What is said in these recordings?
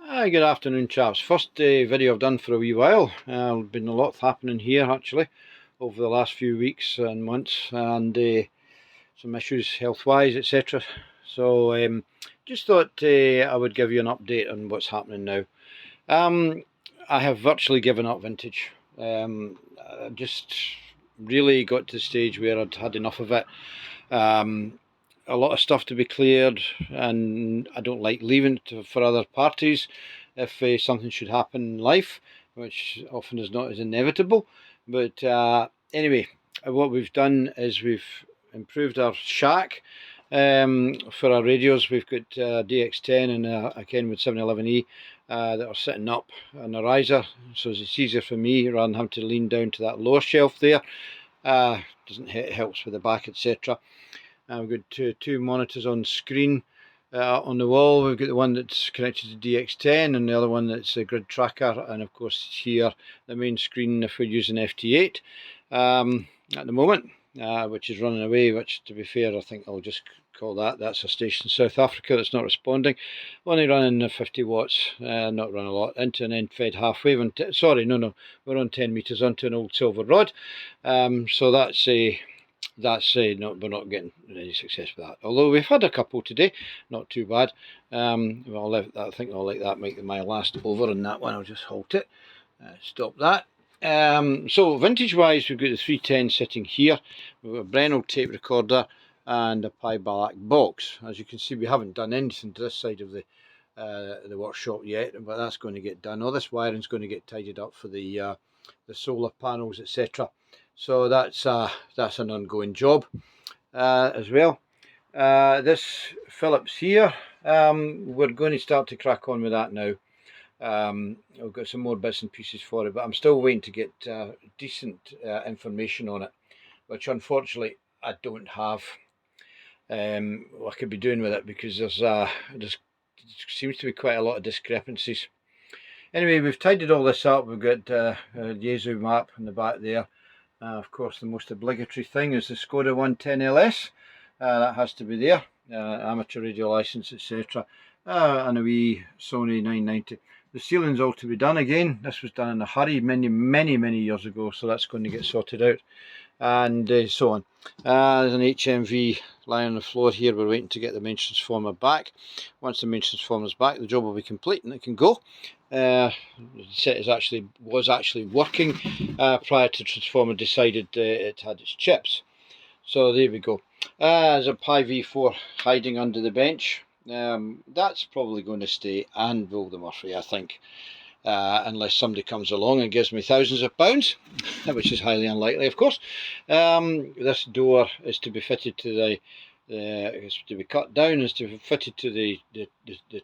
Hi, good afternoon, chaps. First video I've done for a wee while. Been a lot happening here actually over the last few weeks and months, and some issues health-wise, etc. So just thought I would give you an update on what's happening now. Um, I have virtually given up vintage. I just really got to the stage where I'd had enough of it. A lot of stuff to be cleared, and I don't like leaving it for other parties if something should happen in life, which often is not as inevitable. But anyway, what we've done is we've improved our shack. For our radios, we've got DX10 and a Kenwood 711E that are sitting up on a riser, so it's easier for me rather than having to lean down to that lower shelf there. Doesn't helps with the back, etc. We've got two monitors on screen on the wall. We've got the one that's connected to DX10 and the other one that's a grid tracker, and of course here the main screen if we're using FT8 at the moment, which is running away, which to be fair I think I'll just call that's a station in South Africa that's not responding, only running 50 watts, not run a lot into, and then fed halfway sorry, no, we're on 10 meters onto an old silver rod, so that's a we're not getting any success with that. Although we've had a couple today, not too bad. Well, I think I'll let that make my last over on that one. I'll just halt it, stop that. So vintage wise, we've got the 310 sitting here. We've got a Breno tape recorder and a Pi Balak box. As you can see, we haven't done anything to this side of the workshop yet, but that's going to get done. All this wiring is going to get tidied up for the solar panels, etc. So that's an ongoing job as well. This Phillips here, we're going to start to crack on with that now. I've got some more bits and pieces for it, but I'm still waiting to get decent information on it, which unfortunately I don't have. What I could be doing with it, because there seems to be quite a lot of discrepancies. Anyway, we've tidied all this up. We've got a Yaesu map in the back there. Of course, the most obligatory thing is the Skoda 110 LS. That has to be there. Amateur radio license, etc. And a wee Sony 990. The ceiling's all to be done again. This was done in a hurry many years ago, so that's going to get sorted out, and so on. There's an HMV lying on the floor here. We're waiting to get the main transformer back. Once the main transformer's back, the job will be complete and it can go. The set was actually working prior to transformer decided it had its chips. So there we go. There's a Pi V4 hiding under the bench. That's probably going to stay and build the Murphy, I think, unless somebody comes along and gives me thousands of pounds, which is highly unlikely, of course. This door is to be fitted to it's to be cut down, is to be fitted to the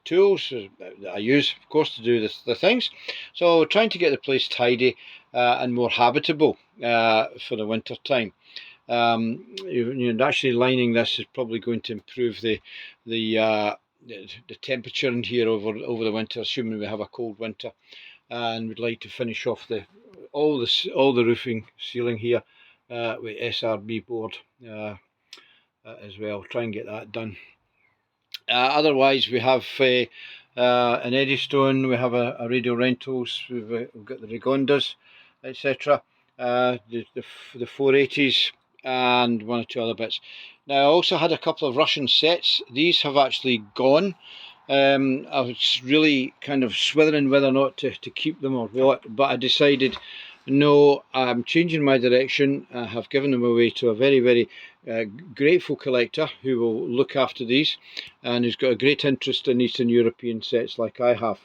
tools that I use, of course, to do the things. So trying to get the place tidy and more habitable for the winter time. Actually lining this is probably going to improve the temperature in here over the winter, assuming we have a cold winter. And we'd like to finish off all the roofing ceiling here with SRB board as well. Try and get that done. Otherwise, we have an Eddystone, we have a Radio Rentals, we've got the Rigondas, etc. The 480s and one or two other bits. Now, I also had a couple of Russian sets. These have actually gone. I was really kind of swithering whether or not to keep them or what, but I decided no, I'm changing my direction. I have given them away to a very grateful collector who will look after these, and who's got a great interest in Eastern European sets like I have.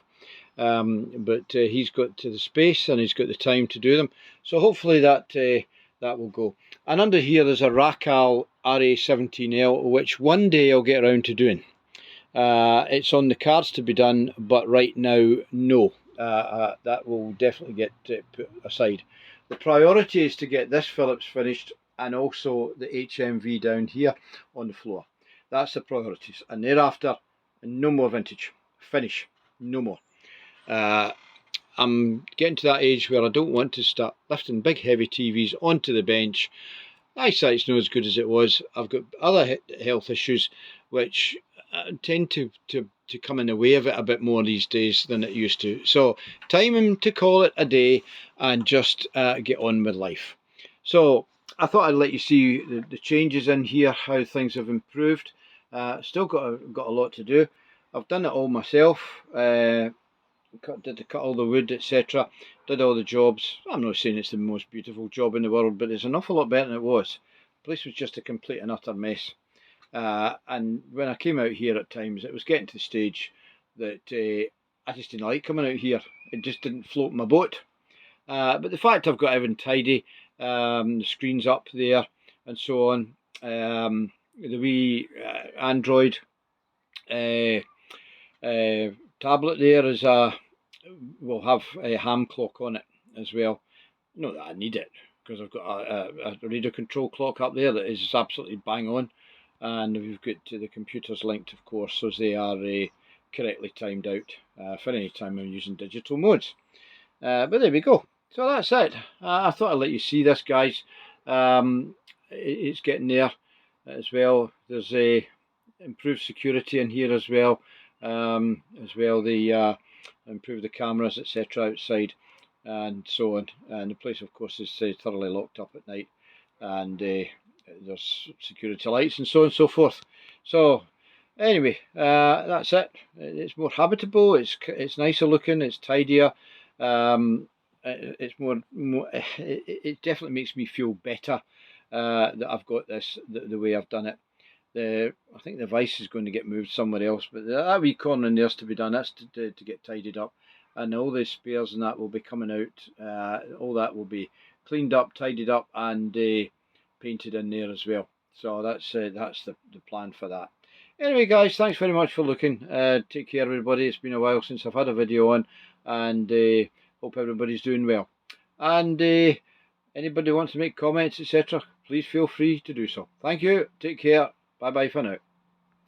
But he's got the space and he's got the time to do them, so hopefully that will go. And under here there's a Racal RA17L, which one day I'll get around to doing. It's on the cards to be done, but right now, no. That will definitely get put aside. The priority is to get this Phillips finished and also the HMV down here on the floor. That's the priorities, and thereafter, no more vintage. Finish, no more. I'm getting to that age where I don't want to start lifting big heavy TVs onto the bench. Eyesight's not as good as it was. I've got other health issues which tend to to come in the way of it a bit more these days than it used to. So time to call it a day and just get on with life. So I thought I'd let you see the changes in here, how things have improved. Still got a lot to do. I've done it all myself. Did cut all the wood, etc. Did all the jobs. I'm not saying it's the most beautiful job in the world, but it's an awful lot better than it was. The place was just a complete and utter mess. And when I came out here at times, it was getting to the stage that I just didn't like coming out here. It just didn't float my boat. But the fact I've got everything tidy, the screen's up there and so on, the wee Android tablet there will have a ham clock on it as well. Not that I need it, because I've got a radio control clock up there that is absolutely bang on, and we've got the computers linked, of course, so they are correctly timed out for any time I'm using digital modes. But there we go. So that's it. I thought I'd let you see this, guys. It's getting there as well. There's a improved security in here as well. The improve the cameras, etc. outside and so on. And the place, of course, is thoroughly locked up at night, and there's security lights and so on and so forth. So anyway, that's it. It's more habitable. It's nicer looking. It's tidier. It's more. It definitely makes me feel better that I've got this the way I've done it. I think the vice is going to get moved somewhere else, but that wee corner in there's to be done. That's to get tidied up, and all the spares and that will be coming out. All that will be cleaned up, tidied up, and painted in there as well. So that's the plan for that. Anyway, guys, thanks very much for looking. Take care, everybody. It's been a while since I've had a video on, and hope everybody's doing well. And anybody wants to make comments, etc., please feel free to do so. Thank you. Take care. Bye bye for now.